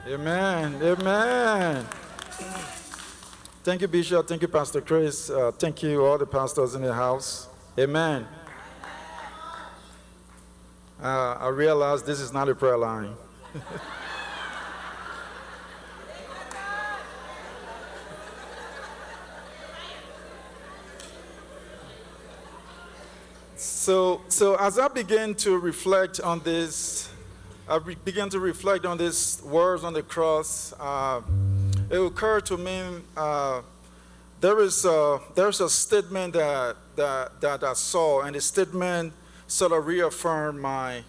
Amen. Amen. Thank you, Bishop. Thank you, Pastor Chris. Thank you, all the pastors in the house. Amen. I realize this is not a prayer line. So as I begin to reflect on this, began to reflect on these words on the cross. It occurred to me there's a statement that I saw, and the statement sort of reaffirmed my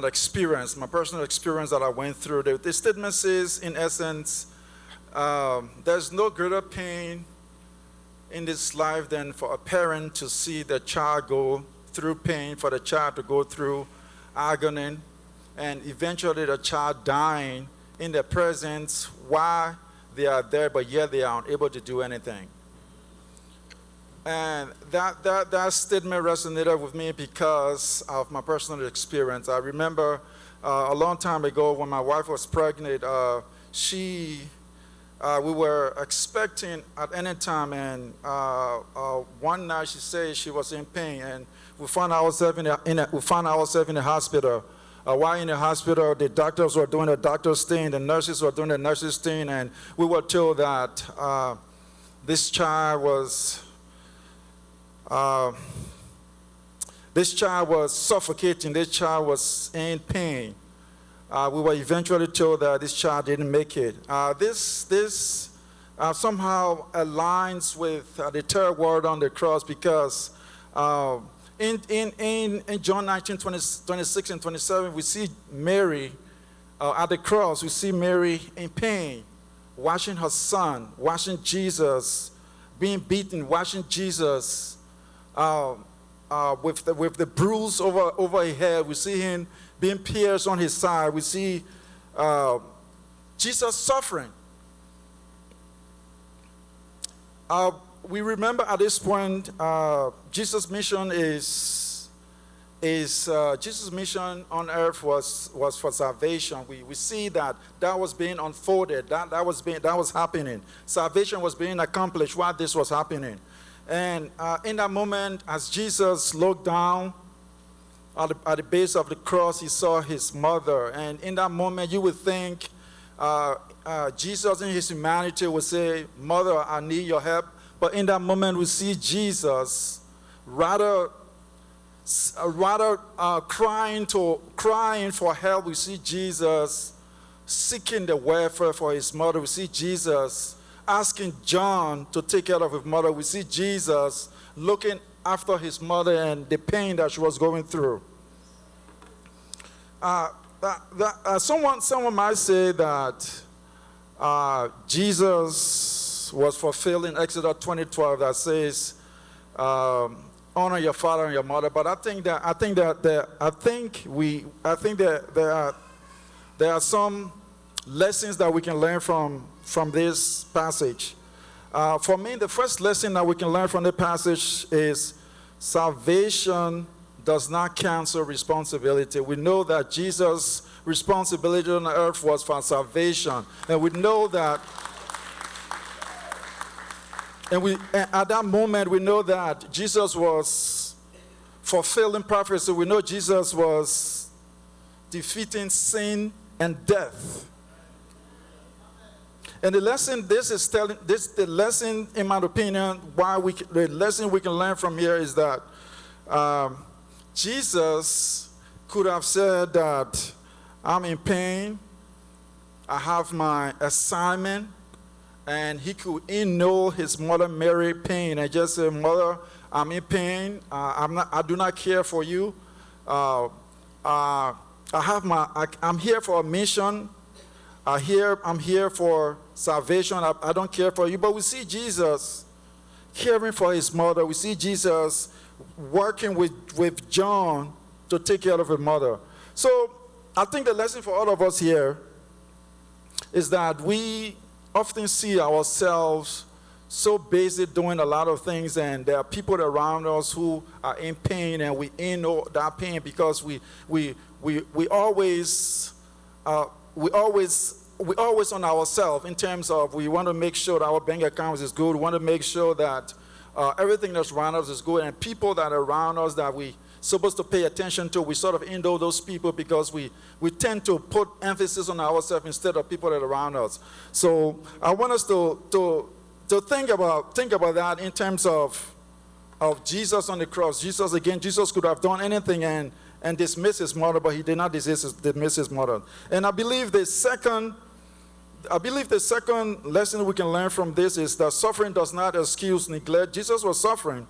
experience, my personal experience that I went through. The statement says, in essence, there's no greater pain in this life than for a parent to see the child go through pain, for the child to go through agony, and eventually the child dying in their presence while they are there, but yet they are unable to do anything. And that statement resonated with me because of my personal experience. I remember a long time ago when my wife was pregnant, we were expecting at any time, and one night she said she was in pain, and we found ourselves in the hospital. While in the hospital, the doctors were doing the doctor's thing, the nurses were doing the nurses' thing, and we were told that this child was suffocating, this child was in pain. We were eventually told that this child didn't make it. This somehow aligns with the third word on the cross, because in John 19, 26 and 27, we see Mary at the cross. We see Mary in pain, watching her son, watching Jesus being beaten, watching Jesus with the bruise over his head. We see him being pierced on his side. We see Jesus suffering. We remember at this point, Jesus' mission Jesus' mission on earth was for salvation. We see that was being unfolded. That was happening. Salvation was being accomplished while this was happening. And in that moment, as Jesus looked down at the base of the cross, he saw his mother. And in that moment, you would think Jesus in his humanity would say, "Mother, I need your help." But in that moment, we see Jesus rather crying for help. We see Jesus seeking the welfare for his mother. We see Jesus asking John to take care of his mother. We see Jesus looking after his mother and the pain that she was going through. Someone might say that Jesus was fulfilling Exodus 20:12 that says, "Honor your father and your mother." But I think there are some lessons that we can learn from this passage. For me, the first lesson that we can learn from the passage is salvation does not cancel responsibility. We know that Jesus' responsibility on the earth was for salvation, and we know that. And at that moment, we know that Jesus was fulfilling prophecy. We know Jesus was defeating sin and death. And the lesson the lesson, in my opinion, the lesson we can learn from here is that Jesus could have said that I'm in pain, I have my assignment, and he could know his mother Mary pain and just say, "Mother, I'm in pain. I do not care for you. I'm here for a mission. I'm here for salvation. I don't care for you." But we see Jesus caring for his mother. We see Jesus working with John to take care of his mother. So I think the lesson for all of us here is that we often see ourselves so busy doing a lot of things, and there are people around us who are in pain, and we know that pain because we always we always on ourselves in terms of we want to make sure that our bank account is good. We want to make sure that everything that's around us is good, and people that are around us that we supposed to pay attention to, we sort of indulge those people because we tend to put emphasis on ourselves instead of people that are around us. So I want us to think about that in terms of Jesus on the cross. Jesus could have done anything and dismiss his mother, but he did not dismiss his mother. And I believe the second lesson we can learn from this is that suffering does not excuse neglect. Jesus was suffering.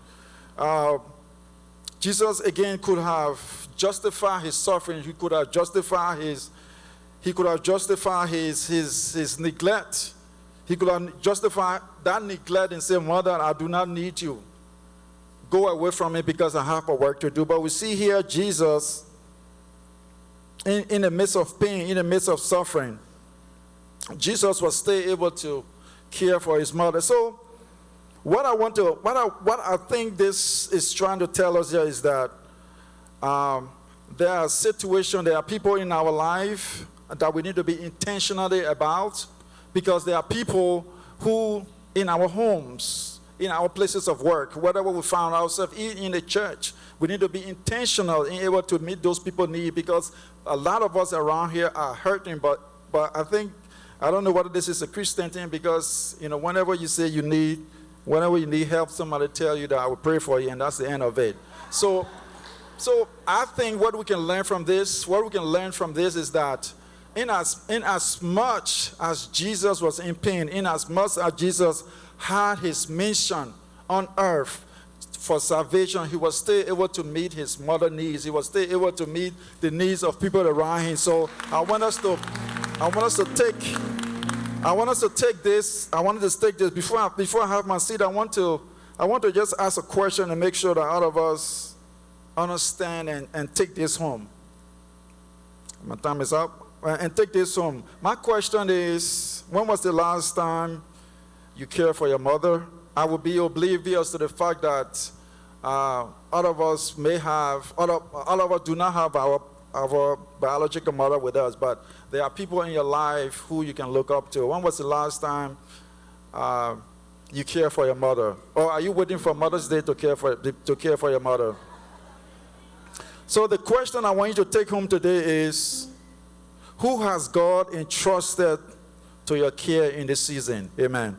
Jesus again could have justified his suffering. He could have justified his neglect. He could have justified that neglect and say, "Mother, I do not need you. Go away from me because I have a work to do." But we see here Jesus in the midst of pain, in the midst of suffering, Jesus was still able to care for his mother. So what I think this is trying to tell us here is that there are situations, there are people in our life that we need to be intentionally about, because there are people who in our homes, in our places of work, wherever we found ourselves, in the church, we need to be intentional in able to meet those people's needs, because a lot of us around here are hurting, but I don't know whether this is a Christian thing, because whenever you say whenever you need help, somebody tell you that I will pray for you, and that's the end of it. So I think what we can learn from this is that in as much as Jesus was in pain, in as much as Jesus had his mission on earth for salvation, he was still able to meet his mother's needs. He was still able to meet the needs of people around him. So I want us to take this before I have my seat. I want to just ask a question and make sure that all of us understand and take this home. My time is up. And take this home. My question is, when was the last time you cared for your mother? I will be oblivious to the fact that all of us do not have our biological mother with us, but there are people in your life who you can look up to. When was the last time you cared for your mother? Or are you waiting for Mother's Day to care for your mother? So the question I want you to take home today is, who has God entrusted to your care in this season? Amen.